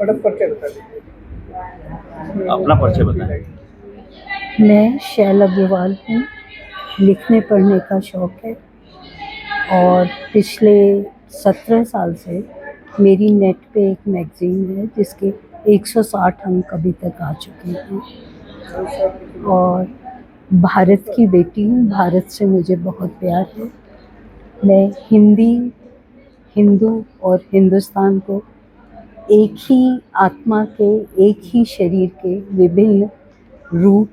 Madam परिचय बता दीजिए। अपना परिचय बताएं। मैं शैल अग्रवाल हूँ। लिखने पढ़ने का शौक़ है और पिछले 17 साल से मेरी नेट पे एक मैगज़ीन है जिसके 160 अंक अभी तक आ चुके हैं। और भारत की बेटी हूँ, भारत से मुझे बहुत प्यार है। मैं हिंदू और हिंदुस्तान को एक ही आत्मा के, एक ही शरीर के विभिन्न रूप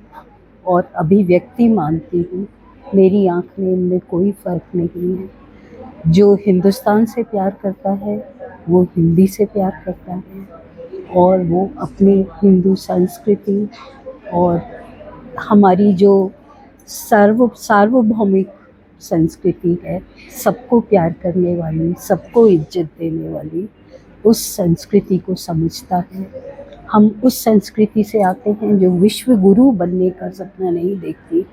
और अभिव्यक्ति मानती हूँ। मेरी आँख में इनमें कोई फ़र्क नहीं है। जो हिंदुस्तान से प्यार करता है वो हिंदी से प्यार करता है और वो अपनी हिंदू संस्कृति और हमारी जो सार्वभौमिक संस्कृति है, सबको प्यार करने वाली, सबको इज्जत देने वाली, उस संस्कृति को समझता है। हम उस संस्कृति से आते हैं जो विश्व गुरु बनने का सपना नहीं देखती,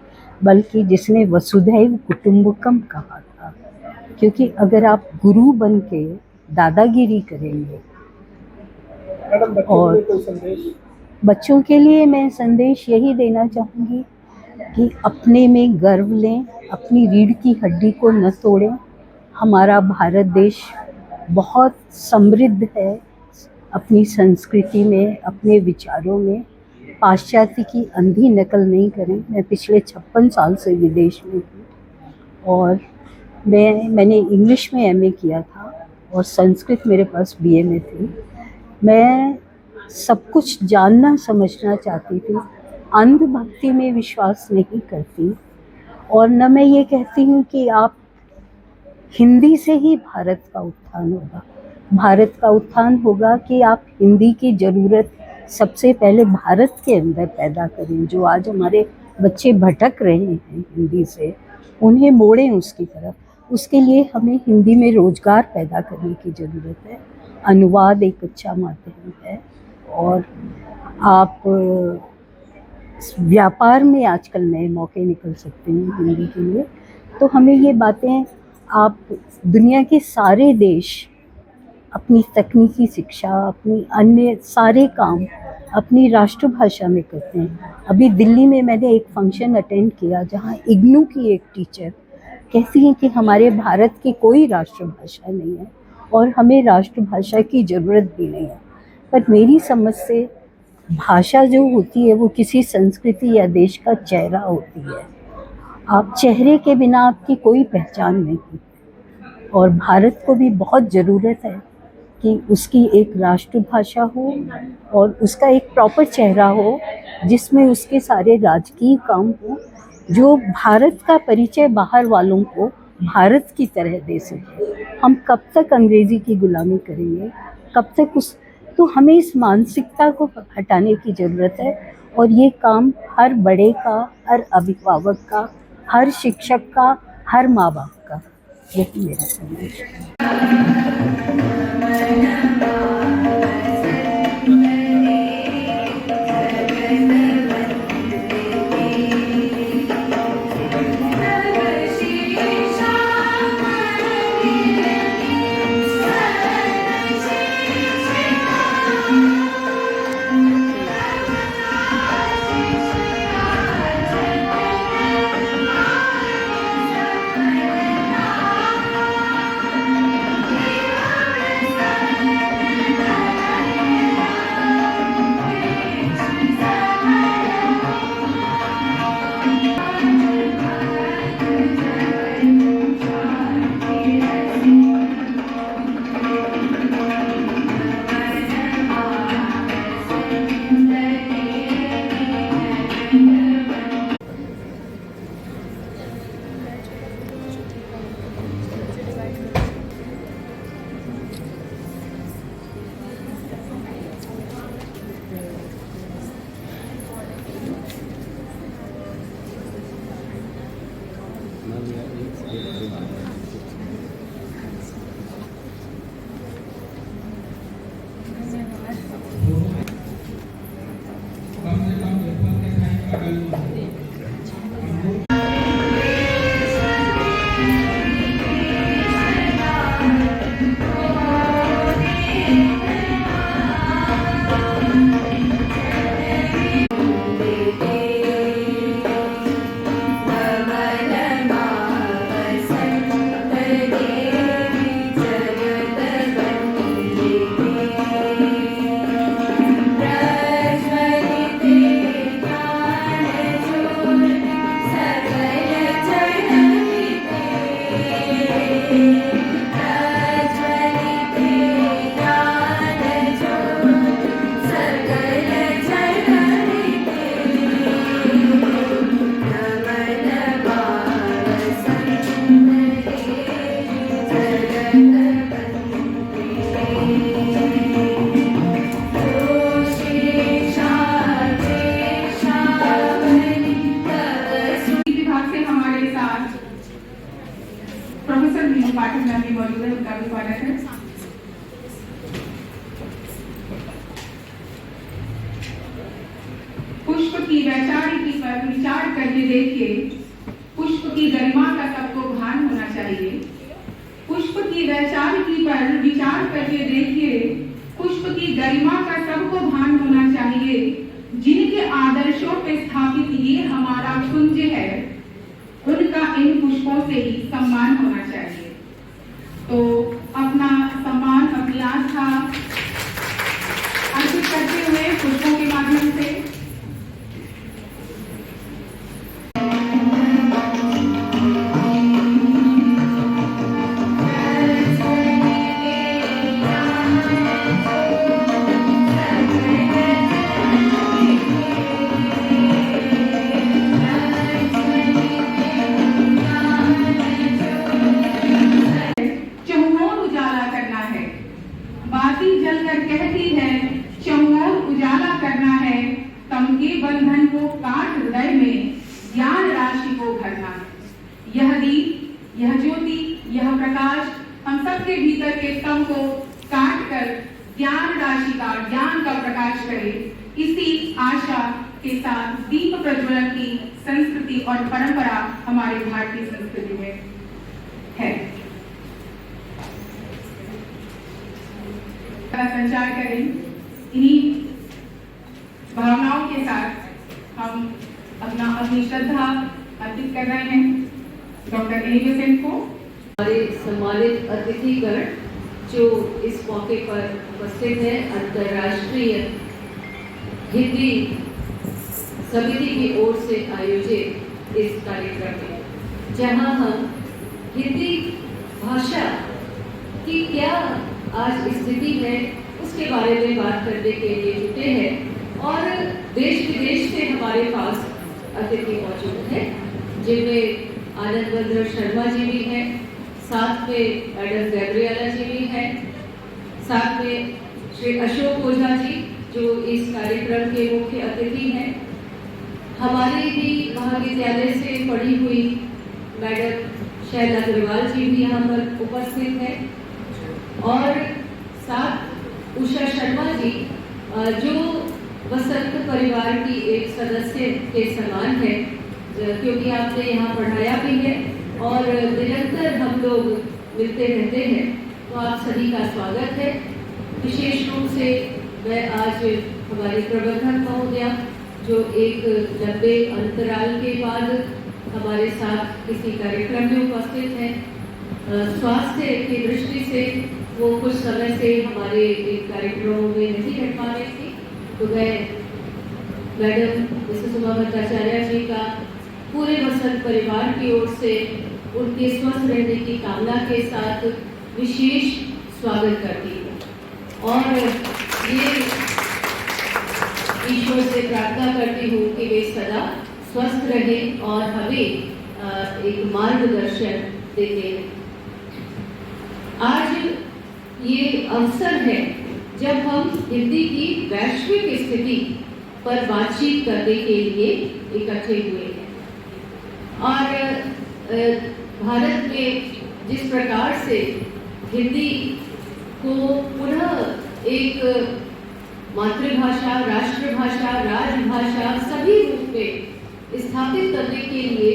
बल्कि जिसने वसुधैव कुटुंबकम कहा था। क्योंकि अगर आप गुरु बन के दादागिरी करेंगे, और बच्चों के लिए मैं संदेश यही देना चाहूँगी कि अपने में गर्व लें, अपनी रीढ़ की हड्डी को न तोड़ें। हमारा भारत देश बहुत समृद्ध है अपनी संस्कृति में, अपने विचारों में। पाश्चात्य की अंधी नकल नहीं करें। मैं पिछले 56 साल से विदेश में हूँ और मैंने इंग्लिश में एमए किया था और संस्कृत मेरे पास बीए में थी। मैं सब कुछ जानना समझना चाहती थी, अंधभक्ति में विश्वास नहीं करती। और न मैं ये कहती हूँ कि आप हिंदी से ही भारत का उत्थान होगा। भारत का उत्थान होगा कि आप हिंदी की ज़रूरत सबसे पहले भारत के अंदर पैदा करें। जो आज हमारे बच्चे भटक रहे हैं हिंदी से, उन्हें मोड़ें उसकी तरफ। उसके लिए हमें हिंदी में रोज़गार पैदा करने की ज़रूरत है। अनुवाद एक अच्छा माध्यम है और आप व्यापार में आजकल नए मौके निकल सकते हैं हिंदी के लिए। तो हमें ये बातें, आप दुनिया के सारे देश अपनी तकनीकी शिक्षा, अपनी अन्य सारे काम अपनी राष्ट्रभाषा में करते हैं। अभी दिल्ली में मैंने एक फंक्शन अटेंड किया जहाँ इग्नू की एक टीचर कहती हैं कि हमारे भारत की कोई राष्ट्रभाषा नहीं है और हमें राष्ट्रभाषा की ज़रूरत भी नहीं है। पर मेरी समझ से भाषा जो होती है वो किसी संस्कृति या देश का चेहरा होती है। आप चेहरे के बिना आपकी कोई पहचान नहीं। और भारत को भी बहुत ज़रूरत है कि उसकी एक राष्ट्रभाषा हो और उसका एक प्रॉपर चेहरा हो जिसमें उसके सारे राजकीय काम हो, जो भारत का परिचय बाहर वालों को भारत की तरह दे सके। हम कब तक अंग्रेज़ी की गुलामी करेंगे, कब तक तो हमें इस मानसिकता को हटाने की ज़रूरत है। और ये काम हर बड़े का, हर अभिभावक का, हर शिक्षक का, हर माँ बाप का। यही मेरा संदेश है। पुष्प की वैचारिकी पर विचार करके देखिए। पुष्प की गरिमा का सबको भान होना चाहिए। पुष्प की वैचारिकी पर विचार करके देखिए। पुष्प की गरिमा का सबको भान होना चाहिए। जिनके आदर्शों पे स्थापित ये हमारा कुंज है, उनका इन पुष्पों से ही सम्मान होना चाहिए। तो अपना सम्मान, अपनी आस्था अर्पित करते हुए पुष्पों के माध्यम से बंधन को काट हृदय में ज्ञान राशि को भरना। यह दीप, यह ज्योति, यह प्रकाश हम सबके भीतर के स्तंभ को काट कर ज्ञान राशि का, ज्ञान का प्रकाश करे। इसी आशा के साथ दीप प्रज्वलन की संस्कृति और परंपरा हमारे भारतीय संस्कृति में है। संचार करें। इन्हीं भावनाओं के साथ हम अपनी श्रद्धा अर्पित कर रहे हैं डॉक्टर एलियन को। हमारे सम्मानित अतिथिगण जो इस मौके पर उपस्थित है, अंतर्राष्ट्रीय हिंदी समिति की ओर से आयोजित इस कार्यक्रम में, जहां हम हिंदी भाषा की क्या आज स्थिति है उसके बारे में बात करने के लिए जुटे हैं। और देश विदेश से हमारे पास अतिथि मौजूद हैं, जिनमें आनंद बंदर शर्मा जी भी हैं, साथ में मैडम गैब्रिएला जी भी हैं, साथ में श्री अशोक ओझा जी जो इस कार्यक्रम के मुख्य अतिथि हैं। हमारे ही महाविद्यालय से पढ़ी हुई मैडम शैला अग्रवाल जी भी यहाँ पर उपस्थित हैं, और साथ उषा शर्मा जी जो वसंत परिवार की एक सदस्य के समान है, क्योंकि आपने यहाँ पढ़ाया भी है और निरंतर हम लोग मिलते रहते हैं। तो आप सभी का स्वागत है। विशेष रूप से मैं आज हमारे प्रबंधक महोदया जो एक लंबे अंतराल के बाद हमारे साथ किसी कार्यक्रम में उपस्थित हैं, स्वास्थ्य की दृष्टि से वो कुछ समय से हमारे इन कार्यक्रमों में नहीं रह पा रही थी, तो मैं मैडम मिसेस उमा भट्टाचार्य जी का पूरे वसंत परिवार की ओर से उनके स्वस्थ रहने की कामना के साथ विशेष स्वागत करती हूँ। और ये ईश्वर से प्रार्थना करती हूँ कि वे सदा स्वस्थ रहें और हमें एक मार्गदर्शन देते हैं। आज ये अवसर है जब हम हिंदी की वैश्विक स्थिति पर बातचीत करने के लिए इकट्ठे हुए हैं। और भारत में जिस प्रकार से हिंदी को पुनः एक मातृभाषा, राष्ट्रभाषा, राजभाषा सभी रूप में स्थापित करने के लिए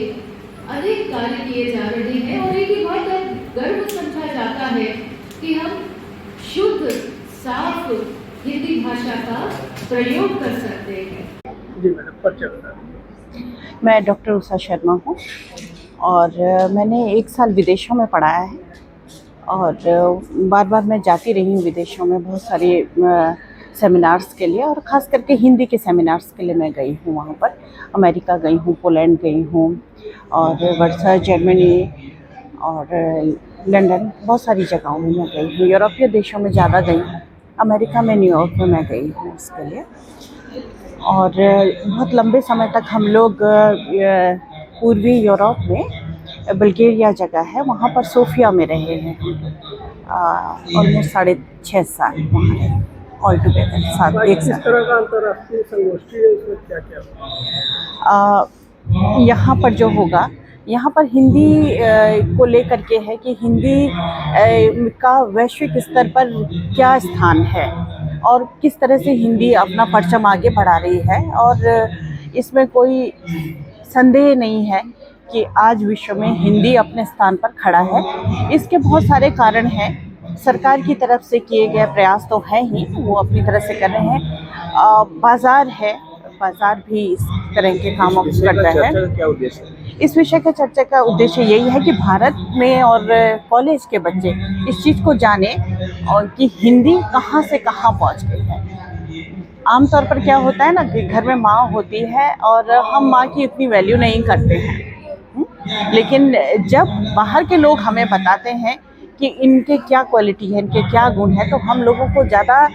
अनेक कार्य किए जा रहे हैं, और एक ही बात अब गर्व समझा जाता है कि हम शुद्ध साफ हिंदी भाषा का प्रयोग कर सकते हैं। जी मैडम, परिचय बताइए। मैं डॉक्टर उषा शर्मा हूँ और मैंने 1 साल विदेशों में पढ़ाया है, और बार बार मैं जाती रही हूँ विदेशों में बहुत सारे सेमिनार्स के लिए, और ख़ास करके हिंदी के सेमिनार्स के लिए मैं गई हूँ वहाँ पर। अमेरिका गई हूँ, पोलैंड गई हूँ, और वर्सा, जर्मनी और लंदन, बहुत सारी जगहों में मैं गई हूँ। यूरोपीय देशों में ज़्यादा गई हूँ, अमेरिका में, न्यूयॉर्क में मैं गई हूँ उसके लिए। और बहुत लंबे समय तक हम लोग पूर्वी यूरोप में बल्गेरिया जगह है वहाँ पर सोफिया में रहे हैं ऑलमोस्ट 6.5 साल वहाँ रहे ऑल टुगेदर, 1 किस साल। तरह का अंतर्राष्ट्रीय संगोष्ठी है, इसमें क्या क्या यहाँ पर जो होगा, यहाँ पर हिंदी को लेकर के है कि हिंदी का वैश्विक स्तर पर क्या स्थान है और किस तरह से हिंदी अपना परचम आगे बढ़ा रही है। और इसमें कोई संदेह नहीं है कि आज विश्व में हिंदी अपने स्थान पर खड़ा है। इसके बहुत सारे कारण हैं। सरकार की तरफ से किए गए प्रयास तो हैं ही, वो अपनी तरह से कर रहे हैं। बाज़ार है, बाज़ार भी इस तरह के कामों को करता है। क्या उद्देश्य है? इस विषय का चर्चा का उद्देश्य यही है कि भारत में और कॉलेज के बच्चे इस चीज़ को जाने और कि हिंदी कहाँ से कहाँ पहुँच गई है। आमतौर पर क्या होता है ना कि घर में माँ होती है और हम माँ की इतनी वैल्यू नहीं करते हैं, लेकिन जब बाहर के लोग हमें बताते हैं कि इनके क्या क्वालिटी है, इनके क्या गुण है, तो हम लोगों को ज़्यादा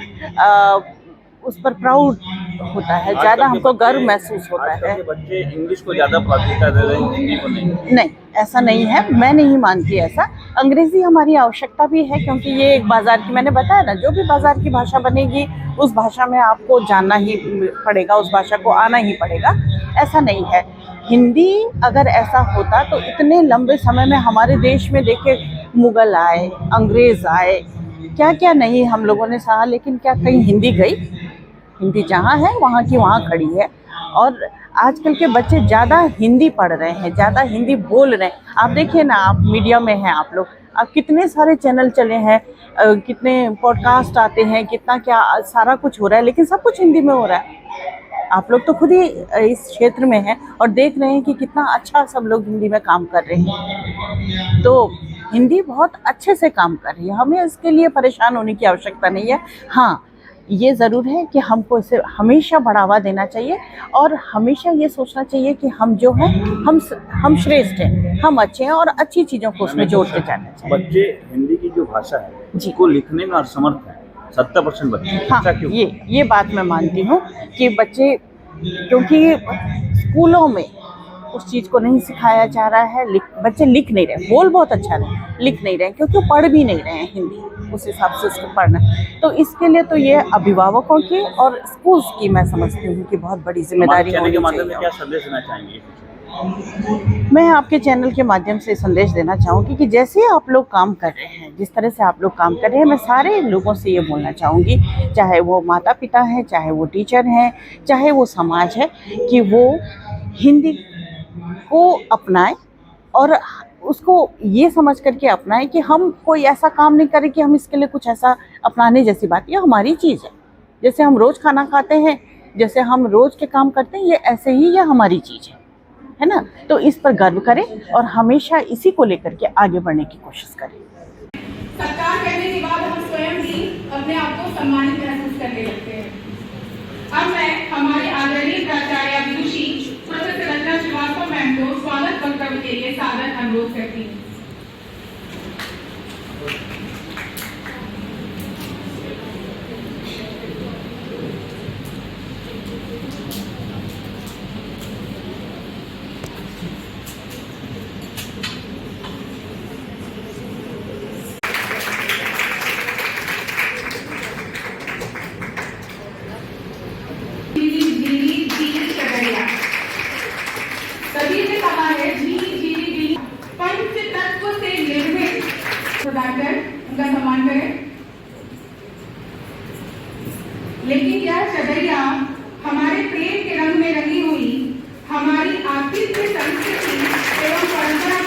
उस पर प्राउड होता है, ज़्यादा हमको गर्व महसूस होता है। बच्चे इंग्लिश को ज़्यादा प्राथमिकता दे रहे हैं, हिंदी को नहीं। नहीं, ऐसा नहीं है, मैं नहीं मानती ऐसा। अंग्रेज़ी हमारी आवश्यकता भी है, क्योंकि ये एक बाज़ार की, मैंने बताया ना, जो भी बाज़ार की भाषा बनेगी उस भाषा में आपको जानना ही पड़ेगा, उस भाषा को आना ही पड़ेगा। ऐसा नहीं है। हिंदी अगर ऐसा होता तो इतने लंबे समय में हमारे देश में देखिए मुग़ल आए, अंग्रेज़ आए, क्या क्या नहीं हम लोगों ने सहा, लेकिन क्या कहीं हिंदी गई? हिंदी जहाँ है वहाँ की वहाँ खड़ी है। और आजकल के बच्चे ज़्यादा हिंदी पढ़ रहे हैं, ज़्यादा हिंदी बोल रहे हैं। आप देखिए ना, आप मीडिया में हैं आप लोग, अब कितने सारे चैनल चले हैं, कितने पॉडकास्ट आते हैं, कितना क्या सारा कुछ हो रहा है, लेकिन सब कुछ हिंदी में हो रहा है। आप लोग तो खुद ही इस क्षेत्र में हैं और देख रहे हैं कि कितना अच्छा सब लोग हिंदी में काम कर रहे हैं। तो हिंदी बहुत अच्छे से काम कर रही है, हमें इसके लिए परेशान होने की आवश्यकता नहीं है। हाँ, ये ज़रूर है कि हमको इसे हमेशा बढ़ावा देना चाहिए और हमेशा ये सोचना चाहिए कि हम जो हैं हम श्रेष्ठ हैं, हम अच्छे हैं और अच्छी चीज़ों को उसमें जोड़ते जाना चाहिए। बच्चे हिंदी की जो भाषा है जी को लिखने में असमर्थ है, 70% बच्चे। हाँ, ऐसा क्यों? ये बात मैं मानती हूँ कि बच्चे, क्योंकि स्कूलों में उस चीज़ को नहीं सिखाया जा रहा है। बच्चे लिख नहीं रहे, बोल बहुत अच्छा रहे, लिख नहीं रहे, क्योंकि पढ़ भी नहीं रहे हैं हिंदी उस हिसाब से उसको पढ़ना। तो इसके लिए तो ये अभिभावकों की और स्कूल्स की मैं समझती हूँ कि बहुत बड़ी जिम्मेदारी चैनल के होनी माध्यम से चाहिए। क्या संदेश देना चाहेंगे? मैं आपके चैनल के माध्यम से संदेश देना चाहूँगी कि जैसे आप लोग काम कर रहे हैं, जिस तरह से आप लोग काम कर रहे हैं, मैं सारे लोगों से ये बोलना चाहूँगी, चाहे वो माता पिता हैं, चाहे वो टीचर हैं, चाहे वो समाज है, कि वो हिंदी को अपनाएं और उसको ये समझ करके अपनाएं कि हम कोई ऐसा काम नहीं करें कि हम इसके लिए कुछ ऐसा अपनाने जैसी बात, ये हमारी चीज़ है। जैसे हम रोज़ खाना खाते हैं, जैसे हम रोज़ के काम करते हैं, ये ऐसे ही ये हमारी चीज़ है ना। तो इस पर गर्व करें और हमेशा इसी को लेकर के आगे बढ़ने की कोशिश करें। सत्कार करने के बाद हम स्वयं भी अपने आप को सम्मानित महसूस करने लगते हैं। अब मैं हमारे आदरणीय प्राचार्य विदुषी प्रोफेसर रचना श्रीवास्तव मैम को स्वागत वक्तव्य के लिए सादर अनुरोध करती हूँ। सभी ने कहा है झीली झीली झीली पंच तत्व से निर्मित प्रदान कर उनका सम्मान करें। लेकिन यह चदरिया हमारे प्रेम के रंग में रंगी हुई हमारी आतिथ्य संस्कृति एवं परंपरा